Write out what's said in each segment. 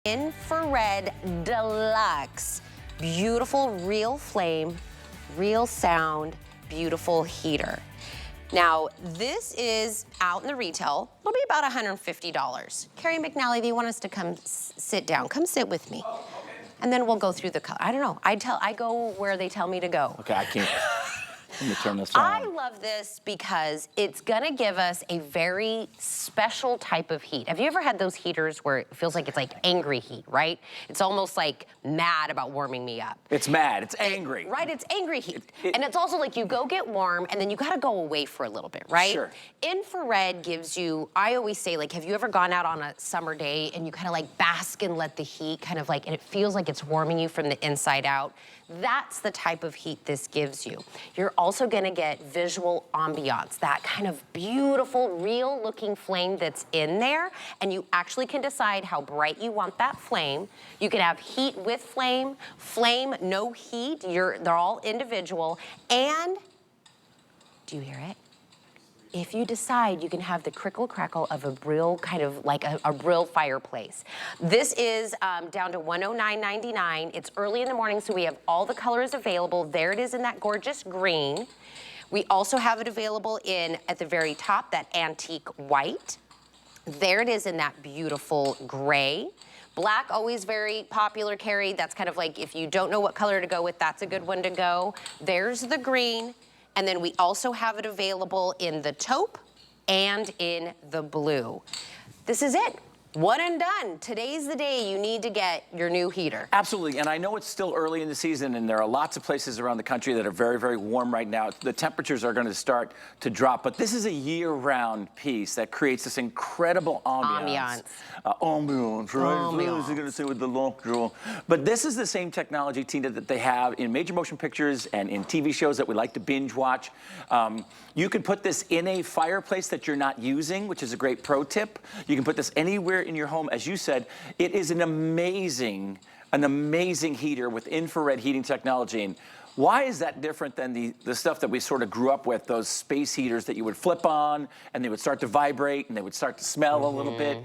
Infrared Deluxe. Beautiful real flame, real sound, beautiful heater. Now, this is out in the retail. It'll be about $150. Carrie McNally, do you want us to come sit down? Come sit with me. Oh, okay. And then we'll go through the color. I don't know. I go where they tell me to go. Okay, I can't. Let me turn this on. I love this because it's gonna give us a very special type of heat. Have you ever had those heaters where it feels like it's like angry heat, right? It's almost like mad about warming me up. It's mad, it's angry. Right, it's angry heat. And it's also like you go get warm and then you gotta go away for a little bit, right? Sure. Infrared gives you, I always say, like, have you ever gone out on a summer day and you kind of like bask and let the heat kind of like, and it feels like it's warming you from the inside out? That's the type of heat this gives you. You're also gonna get visual ambiance, that kind of beautiful, real looking flame that's in there, and you actually can decide how bright you want that flame. You can have heat with flame, flame, no heat, they're all individual, and, do you hear it? If you decide, you can have the crickle crackle of a real kind of like a real fireplace. This is down to $109.99. It's early in the morning, so we have all the colors available. There it is in that gorgeous green. We also have it available in, at the very top, that antique white. There it is in that beautiful gray. Black, always very popular, Carrie. That's kind of like, if you don't know what color to go with, that's a good one to go. There's the green. And then we also have it available in the taupe and in the blue. This is it. One and done. Today's the day you need to get your new heater. Absolutely, and I know it's still early in the season and there are lots of places around the country that are very, very warm right now. The temperatures are gonna start to drop, but this is a year-round piece that creates this incredible ambiance. Ambiance, right? Ambiance. You're gonna say with the long draw. But this is the same technology, Tina, that they have in major motion pictures and in TV shows that we like to binge watch. You can put this in a fireplace that you're not using, which is a great pro tip. You can put this anywhere in your home. As you said, it is an amazing heater with infrared heating technology. And why is that different than the stuff that we sort of grew up with, those space heaters that you would flip on and they would start to vibrate and they would start to smell a little bit?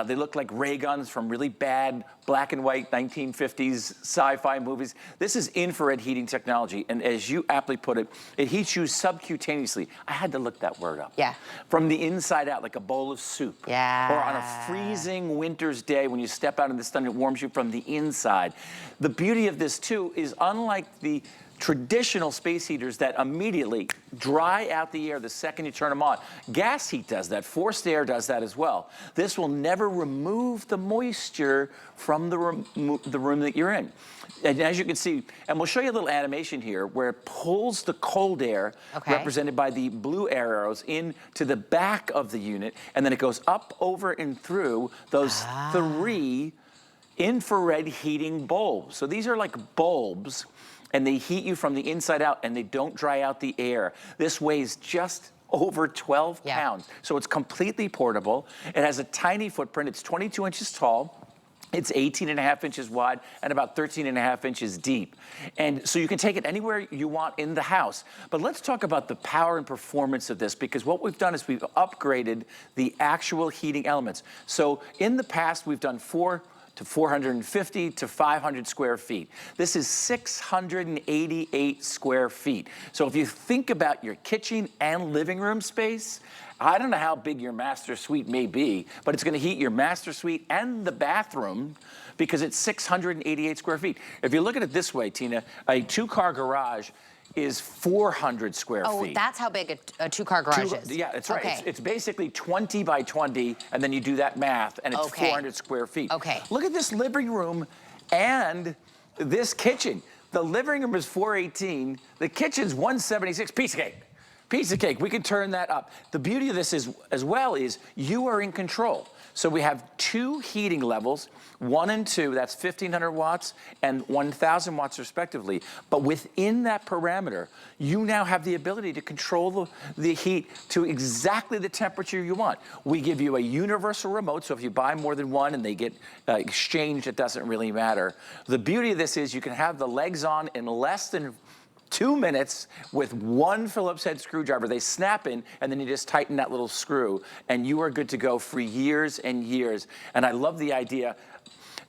They look like ray guns from really bad black and white 1950s sci-fi movies. This is infrared heating technology, and as you aptly put it, it heats you subcutaneously. I had to look that word up. Yeah. From the inside out, like a bowl of soup. Yeah. Or on a freezing winter's day when you step out in the sun, it warms you from the inside. The beauty of this too is, unlike the traditional space heaters that immediately dry out the air the second you turn them on. Gas heat does that, forced air does that as well. This will never remove the moisture from the room that you're in. And as you can see, and we'll show you a little animation here where it pulls the cold air, represented by the blue arrows, into the back of the unit, and then it goes up, over, and through those three infrared heating bulbs. So these are like bulbs, and they heat you from the inside out, and they don't dry out the air. This weighs just over 12 pounds. So it's completely portable. It has a tiny footprint. It's 22 inches tall. It's 18.5 inches wide and about 13.5 inches deep. And so you can take it anywhere you want in the house. But let's talk about the power and performance of this, because what we've done is we've upgraded the actual heating elements. So in the past, we've done 450 to 500 square feet. This is 688 square feet. So if you think about your kitchen and living room space, I don't know how big your master suite may be, but it's gonna heat your master suite and the bathroom because it's 688 square feet. If you look at it this way, Tina, a two-car garage is 400 square feet. Oh, that's how big a two-car garage is. Yeah, that's right. Okay. It's basically 20 by 20, and then you do that math, and it's 400 square feet. Okay. Look at this living room and this kitchen. The living room is 418, the kitchen's 176, piece of cake. Piece of cake, we can turn that up. The beauty of this is, as well, is you are in control. So we have two heating levels, 1 and 2, that's 1,500 watts and 1,000 watts respectively. But within that parameter, you now have the ability to control the heat to exactly the temperature you want. We give you a universal remote, so if you buy more than one and they get exchanged, it doesn't really matter. The beauty of this is you can have the legs on in less than 2 minutes with one Phillips head screwdriver. They snap in, and then you just tighten that little screw, and you are good to go for years and years. And I love the idea.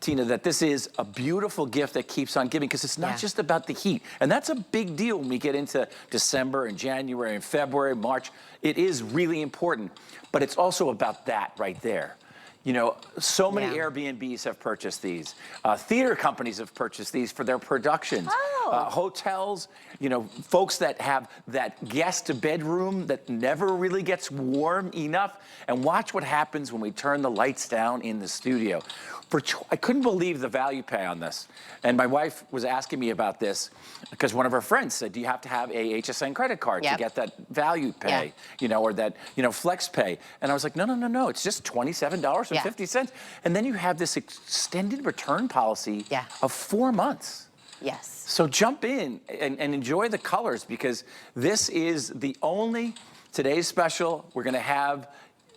Tina, that this is a beautiful gift that keeps on giving, because it's not just about the heat. And that's a big deal when we get into December and January and February, March. It is really important, but it's also about that right there. You know, so many Airbnbs have purchased these. Theater companies have purchased these for their productions. Hotels, you know, folks that have that guest bedroom that never really gets warm enough. And watch what happens when we turn the lights down in the studio. I couldn't believe the value pay on this. And my wife was asking me about this because one of her friends said, do you have to have a HSN credit card to get that value pay, you know, or that, you know, flex pay? And I was like, no, it's just $27.50. And then you have this extended return policy of 4 months. Yes. So jump in and enjoy the colors, because this is the only today's special we're gonna have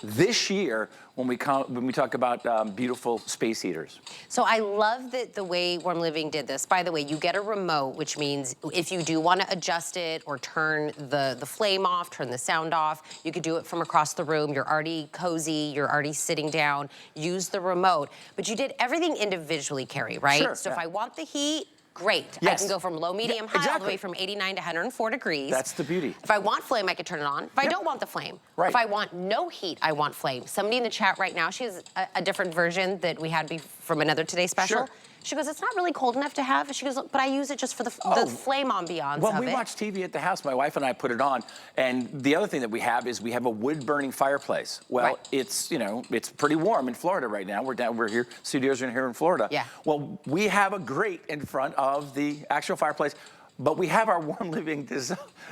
this year when we talk about beautiful space heaters. So I love that the way Warm Living did this. By the way, you get a remote, which means if you do want to adjust it or turn the flame off, turn the sound off, you could do it from across the room. You're already cozy, you're already sitting down, use the remote. But you did everything individually, Carrie, right? Sure, so if I want the heat, great. Yes. I can go from low, medium, high, all the way from 89 to 104 degrees. That's the beauty. If I want flame, I can turn it on. If I don't want the flame, if I want no heat, I want flame. Somebody in the chat right now, she has a different version that we had from another Today Special. Sure. She goes, it's not really cold enough to have. She goes, but I use it just for the flame ambiance Well, of we it. watch TV at the house. My wife and I put it on. And the other thing that we have is we have a wood-burning fireplace. Well, it's, you know, it's pretty warm in Florida right now. We're here, studios are here in Florida. Yeah. Well, we have a grate in front of the actual fireplace, but we have our Warm Living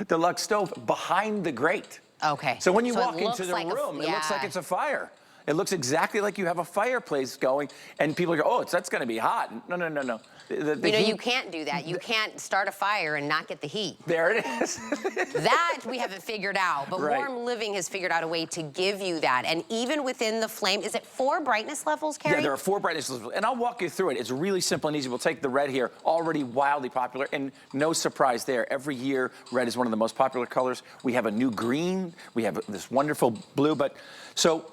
Deluxe stove behind the grate. Okay. So when you walk into the like room, it looks like it's a fire. It looks exactly like you have a fireplace going, and people go, oh, that's going to be hot. No. You know, you can't do that. You can't start a fire and not get the heat. There it is. That we haven't figured out, but Warm Living has figured out a way to give you that. And even within the flame, is it 4 brightness levels, Carrie? Yeah, there are 4 brightness levels, and I'll walk you through it. It's really simple and easy. We'll take the red here, already wildly popular, and no surprise there. Every year, red is one of the most popular colors. We have a new green. We have this wonderful blue, so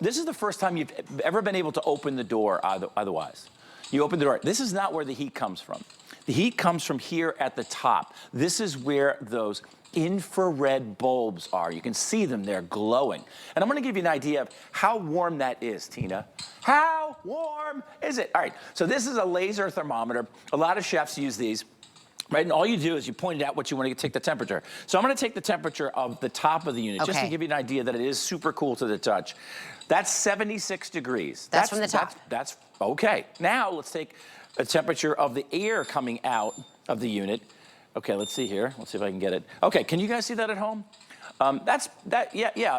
this is the first time you've ever been able to open the door otherwise. You open the door. This is not where the heat comes from. The heat comes from here at the top. This is where those infrared bulbs are. You can see them, they're glowing. And I'm gonna give you an idea of how warm that is, Tina. How warm is it? All right, so this is a laser thermometer. A lot of chefs use these. Right, and all you do is you point it out what you want to take the temperature. So I'm going to take the temperature of the top of the unit, just to give you an idea that it is super cool to the touch. That's 76 degrees. That's from the top. That's okay. Now let's take a temperature of the air coming out of the unit. Okay, let's see here. Let's see if I can get it. Okay, can you guys see that at home? Yeah.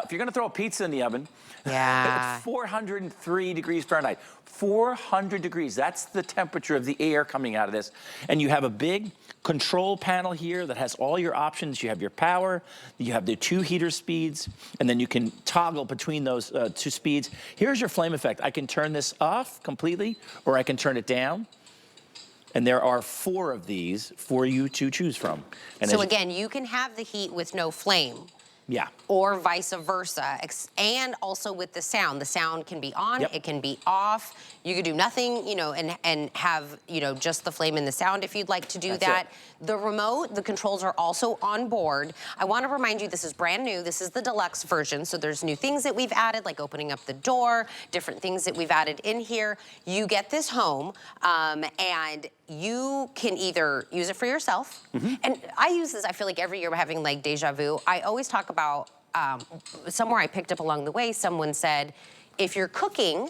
If you're going to throw a pizza in the oven, it's 403 degrees Fahrenheit. 400 degrees. That's the temperature of the air coming out of this. And you have a big control panel here that has all your options. You have your power, you have the 2 heater speeds, and then you can toggle between those 2 speeds. Here's your flame effect. I can turn this off completely, or I can turn it down. And there are 4 of these for you to choose from. And so again, you can have the heat with no flame. Yeah. Or vice versa. And also with the sound. The sound can be on, it can be off. You could do nothing, you know, and have, you know, just the flame and the sound if you'd like to do that. The remote, the controls are also on board. I want to remind you, this is brand new. This is the deluxe version. So there's new things that we've added, like opening up the door, different things that we've added in here. You get this home, and you can either use it for yourself. And I use this, I feel like every year we're having like deja vu. I always talk about, somewhere I picked up along the way, someone said, if you're cooking,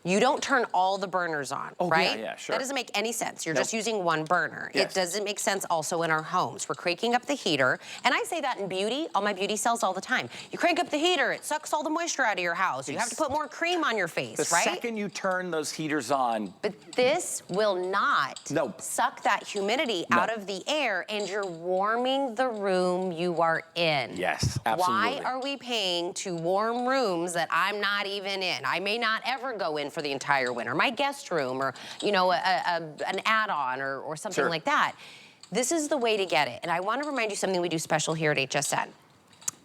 you don't turn all the burners on, right? Yeah, sure. That doesn't make any sense. You're just using one burner. It doesn't make sense also in our homes. We're cranking up the heater, and I say that in beauty, all my beauty sells all the time. You crank up the heater, it sucks all the moisture out of your house. You have to put more cream on your face, right? The second you turn those heaters on. But this will not suck that humidity out of the air, and you're warming the room you are in. Yes, absolutely. Why are we paying to warm rooms that I'm not even in? I may not ever go in for the entire winter. My guest room, or, you know, an add-on or something like that. This is the way to get it. And I want to remind you something we do special here at HSN.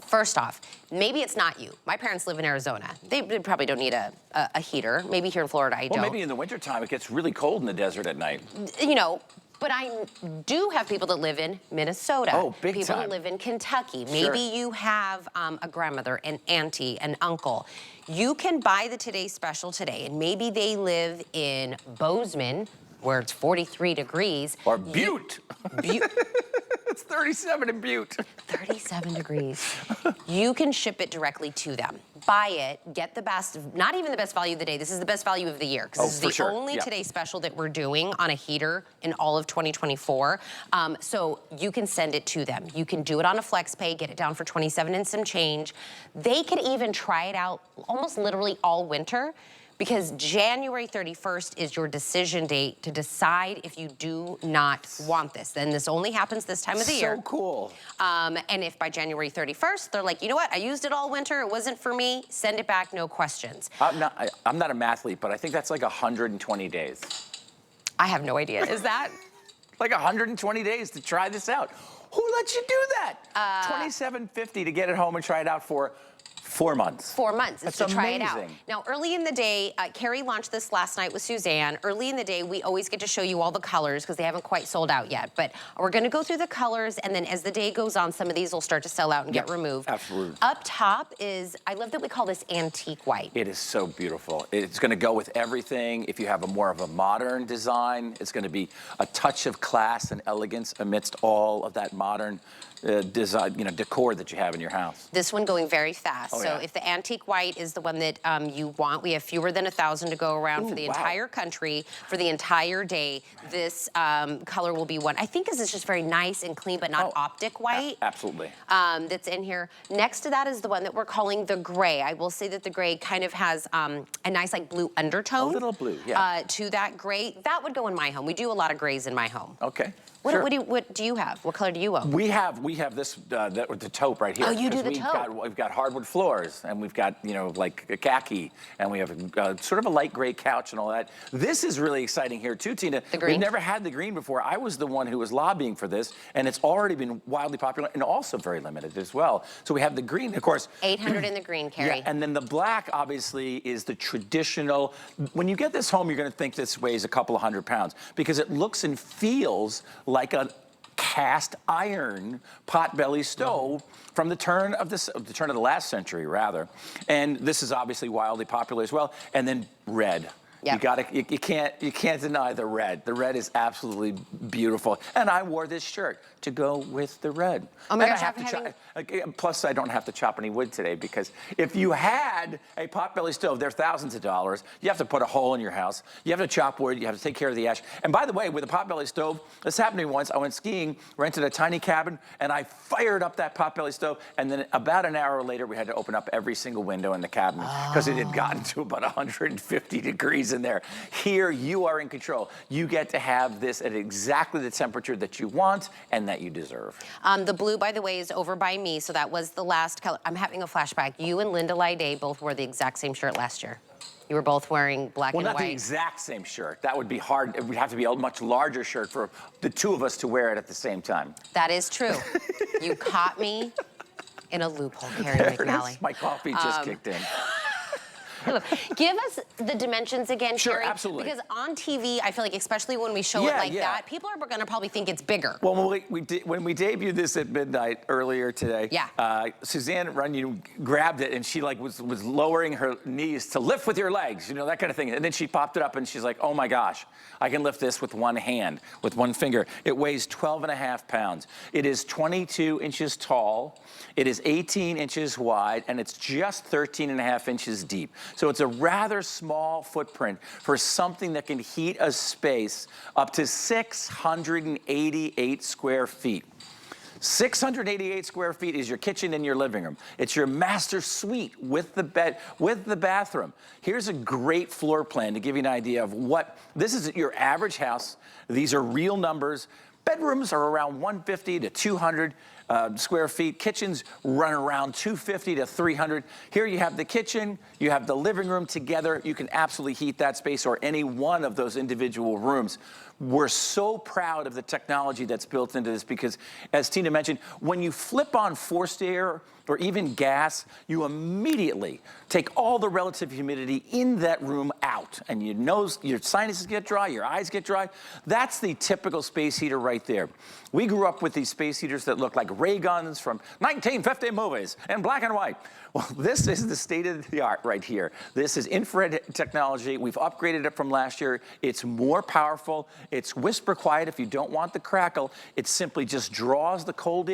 First off, maybe it's not you. My parents live in Arizona. They probably don't need a heater. Maybe here in Florida, I don't. Well, maybe in the wintertime it gets really cold in the desert at night. You know, but I do have people that live in Minnesota. Oh, big people time. that live in Kentucky. Maybe Sure. you have a grandmother, an auntie, an uncle. You can buy the Today Special today, and maybe they live in Bozeman, where it's 43 degrees. Or Butte. Butte. It's 37 in Butte. 37 degrees. You can ship it directly to them. Buy it, get the best, not even the best value of the day. This is the best value of the year, because this is the only Today Special that we're doing on a heater in all of 2024. So you can send it to them. You can do it on a flex pay, get it down for 27 and some change. They could even try it out almost literally all winter, because January 31st is your decision date to decide if you do not want this. Then this only happens this time of the year. So cool. And if by January 31st, they're like, you know what, I used it all winter, it wasn't for me, send it back, no questions. I'm not a mathlete, but I think that's like 120 days. I have no idea. Is that? Like 120 days to try this out. Who lets you do that? $27.50 to get it home and try it out for 4 months. 4 months is to try it out. amazing. Now, early in the day, Carrie launched this last night with Suzanne. Early in the day, we always get to show you all the colors because they haven't quite sold out yet. But we're going to go through the colors, and then as the day goes on, some of these will start to sell out and get removed. Absolutely. Up top is, I love that we call this antique white. It is so beautiful. It's going to go with everything. If you have more of a modern design, it's going to be a touch of class and elegance amidst all of that modern design, decor that you have in your house. This one going very fast. Oh, so yeah. if the antique white is the one that you want, we have fewer than 1,000 to go around for the entire country, for the entire day. This color will be one. I think this is just very nice and clean, but not optic white. Absolutely. That's in here. Next to that is the one that we're calling the gray. I will say that the gray kind of has a nice like blue undertone. A little blue, yeah. To that gray. That would go in my home. We do a lot of grays in my home. Okay. What, Sure. what do you have? What color do you own? We have this the taupe right here. Oh, you do the we've taupe. We've got hardwood floors, and we've got like a khaki, and we have sort of a light gray couch and all that. This is really exciting here too, Tina. The green? We've never had the green before. I was the one who was lobbying for this, and it's already been wildly popular and also very limited as well. So we have the green, of course. 800 in the green, Carrie. Yeah, and then the black obviously is the traditional. When you get this home, you're going to think this weighs a couple of 100 pounds because it looks and feels like a cast iron potbelly stove from the turn of the last century, rather. And this is obviously wildly popular as well. And then red. Yep. You can't deny the red. The red is absolutely beautiful. And I wore this shirt to go with the red. Oh my And gosh, plus, I don't have to chop any wood today because if you had a potbelly stove, they're thousands of dollars. You have to put a hole in your house. You have to chop wood. You have to take care of the ash. And by the way, with a potbelly stove, this happened to me once. I went skiing, rented a tiny cabin, and I fired up that potbelly stove. And then about an hour later, we had to open up every single window in the cabin because it had gotten to about 150 degrees in there. Here, you are in control. You get to have this at exactly the temperature that you want and that you deserve. The blue, by the way, is over by me, so that was the last color. I'm having a flashback. You and Linda Lyday both wore the exact same shirt last year. You were both wearing black and white. Well, not the exact same shirt. That would be hard. It would have to be a much larger shirt for the two of us to wear it at the same time. That is true. You caught me in a loophole, Carrie McNally. My coffee just kicked in. Give us the dimensions again, Sure, Carrie. absolutely. Because on TV, I feel like, especially when we show it like that, people are going to probably think it's bigger. Well, when we debuted this at midnight earlier today, Suzanne Runyon grabbed it and she was lowering her knees to lift with your legs, that kind of thing. And then she popped it up and she's like, oh my gosh, I can lift this with one hand, with one finger. It weighs 12.5 pounds. It is 22 inches tall. It is 18 inches wide, and it's just 13.5 inches deep. So it's a rather small footprint for something that can heat a space up to 688 square feet. 688 square feet is your kitchen and your living room. It's your master suite with the bed, with the bathroom. Here's a great floor plan to give you an idea of this is your average house. These are real numbers. Bedrooms are around 150 to 200. square feet. Kitchens run around 250 to 300. Here you have the kitchen, you have the living room together. You can absolutely heat that space or any one of those individual rooms. We're so proud of the technology that's built into this because, as Tina mentioned, when you flip on forced air or even gas, you immediately take all the relative humidity in that room out, and your nose, your sinuses get dry, your eyes get dry. That's the typical space heater right there. We grew up with these space heaters that look like ray guns from 1950 movies in black and white. Well, this is the state of the art right here. This is infrared technology. We've upgraded it from last year. It's more powerful. It's whisper quiet if you don't want the crackle. It simply just draws the cold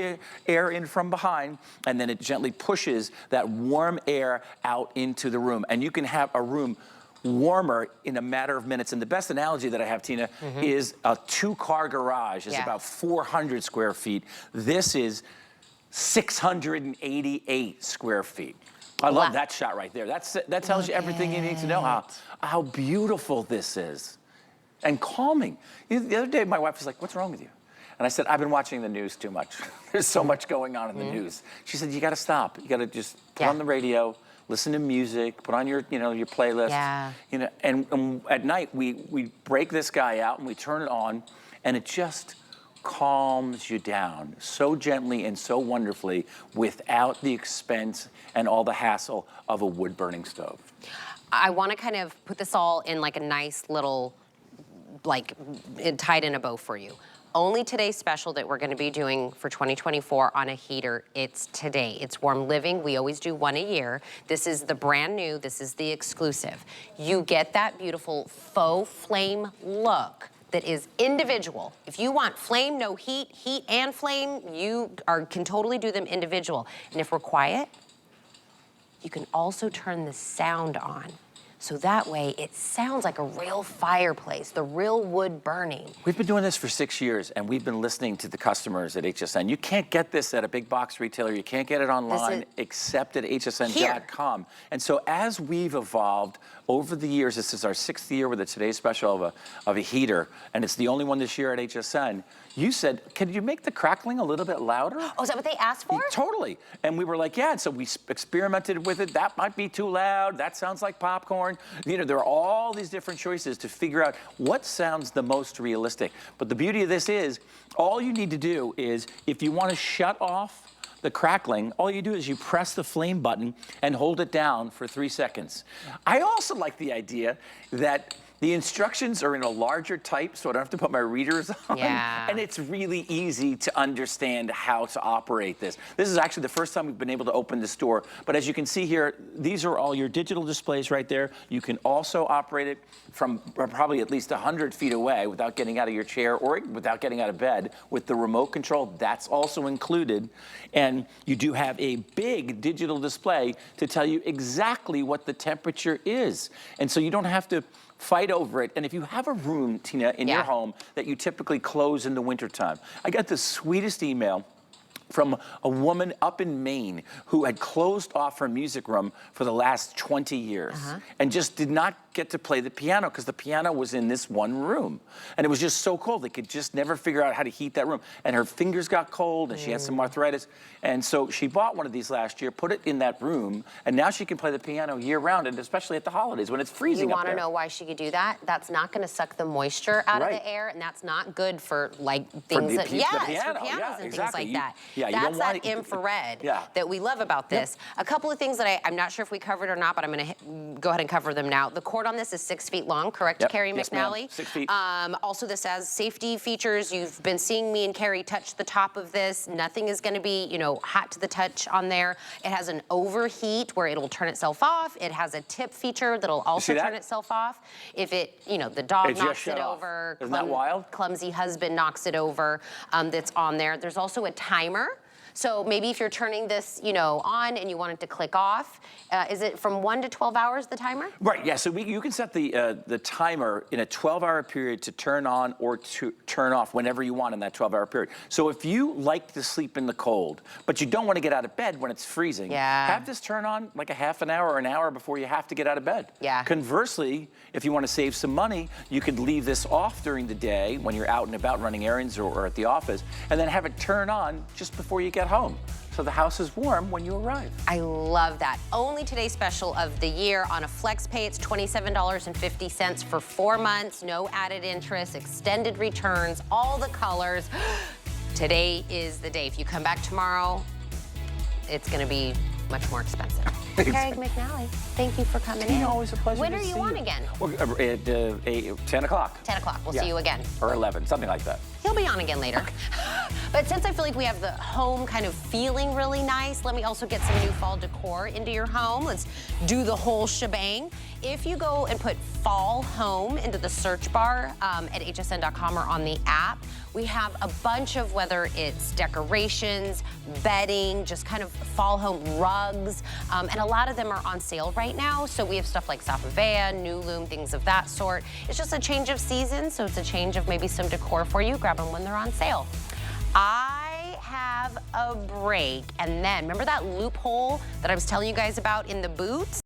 air in from behind, and then it gently pushes that warm air out into the room. And you can have a room warmer in a matter of minutes. And the best analogy that I have, Tina, is a 2-car garage is about 400 square feet. This is 688 square feet. I love that shot right there. That tells you everything you need to know how beautiful this is and calming. The other day, my wife was like, "What's wrong with you?" And I said, "I've been watching the news too much. There's so much going on in the news." She said, "You got to stop. You got to just put on the radio, listen to music, put on your playlist." And at night we break this guy out and we turn it on, and it just calms you down so gently and so wonderfully without the expense and all the hassle of a wood burning stove. I want to kind of put this all in like a nice little, like, tied in a bow for you. Only today's special that we're going to be doing for 2024 on a heater, it's today. It's Warm Living. We always do one a year. This is the brand new. This is the exclusive. You get that beautiful faux flame look that is individual. If you want flame, no heat, heat and flame, you can totally do them individual. And if we're quiet, you can also turn the sound on. So that way, it sounds like a real fireplace, the real wood burning. We've been doing this for 6 years, and we've been listening to the customers at HSN. You can't get this at a big box retailer. You can't get it online except at hsn.com. And so as we've evolved over the years, this is our 6th year with a Today's Special of a heater, and it's the only one this year at HSN. You said, "Could you make the crackling a little bit louder?" Oh, is that what they asked for? Totally. And we were like, yeah. And so we experimented with it. That might be too loud. That sounds like popcorn. You know, there are all these different choices to figure out what sounds the most realistic. But the beauty of this is, all you need to do is, if you want to shut off the crackling, all you do is you press the flame button and hold it down for 3 seconds. I also like the idea that the instructions are in a larger type, so I don't have to put my readers on. And it's really easy to understand how to operate this. This is actually the first time we've been able to open the store. But as you can see here, these are all your digital displays right there. You can also operate it from probably at least 100 feet away without getting out of your chair or without getting out of bed with the remote control. That's also included. And you do have a big digital display to tell you exactly what the temperature is. And so you don't have to fight over it. And if you have a room, Tina, in your home that you typically close in the wintertime, I got the sweetest email from a woman up in Maine who had closed off her music room for the last 20 years and just did not get to play the piano because the piano was in this one room. And it was just so cold. They could just never figure out how to heat that room. And her fingers got cold and she had some arthritis. And so she bought one of these last year, put it in that room, and now she can play the piano year round, and especially at the holidays when it's freezing You up there. want to know why she could do that? That's not going to suck the moisture out of the air, and that's not good for like things for pianos and things like that. You That's don't want that infrared Yeah. that we love about this. A couple of things that I'm not sure if we covered or not, but I'm going to go ahead and cover them now. The cord on this is 6 feet long, correct, Carrie McNally? Yes, 6 feet. Also, this has safety features. You've been seeing me and Carrie touch the top of this. Nothing is going to be, hot to the touch on there. It has an overheat where it'll turn itself off. It has a tip feature that'll also turn itself off. If the dog knocks it over. Isn't that wild? Clumsy husband knocks it over, that's on there. There's also a timer. So maybe if you're turning this, on and you want it to click off, is it from 1 to 12 hours, the timer? Right, yeah, so you can set the timer in a 12-hour period to turn on or to turn off whenever you want in that 12-hour period. So if you like to sleep in the cold, but you don't want to get out of bed when it's freezing, have this turn on like a half an hour or an hour before you have to get out of bed. Conversely, if you want to save some money, you could leave this off during the day when you're out and about running errands or at the office, and then have it turn on just before you get get home. So the house is warm when you arrive. I love that. Only today's special of the year on a flex pay. It's $27.50 for 4 months, no added interest, extended returns, all the colors. Today is the day. If you come back tomorrow, it's going to be much more expensive. Craig McNally, thank you for coming in. Always a pleasure. When to are you see on again? Well, at 10 o'clock. 10 o'clock. We'll Yeah. see you again. Or 11, something like that. He'll be on again later. But since I feel like we have the home kind of feeling really nice, let me also get some new fall decor into your home. Let's do the whole shebang. If you go and put fall home into the search bar at hsn.com or on the app, we have a bunch of, whether it's decorations, bedding, just kind of fall home rugs, and a lot of them are on sale right now. So we have stuff like Safavian, New Loom, things of that sort. It's just a change of season, so it's a change of maybe some decor for you. Grab them when they're on sale. I have a break, and then remember that loophole that I was telling you guys about in the boots?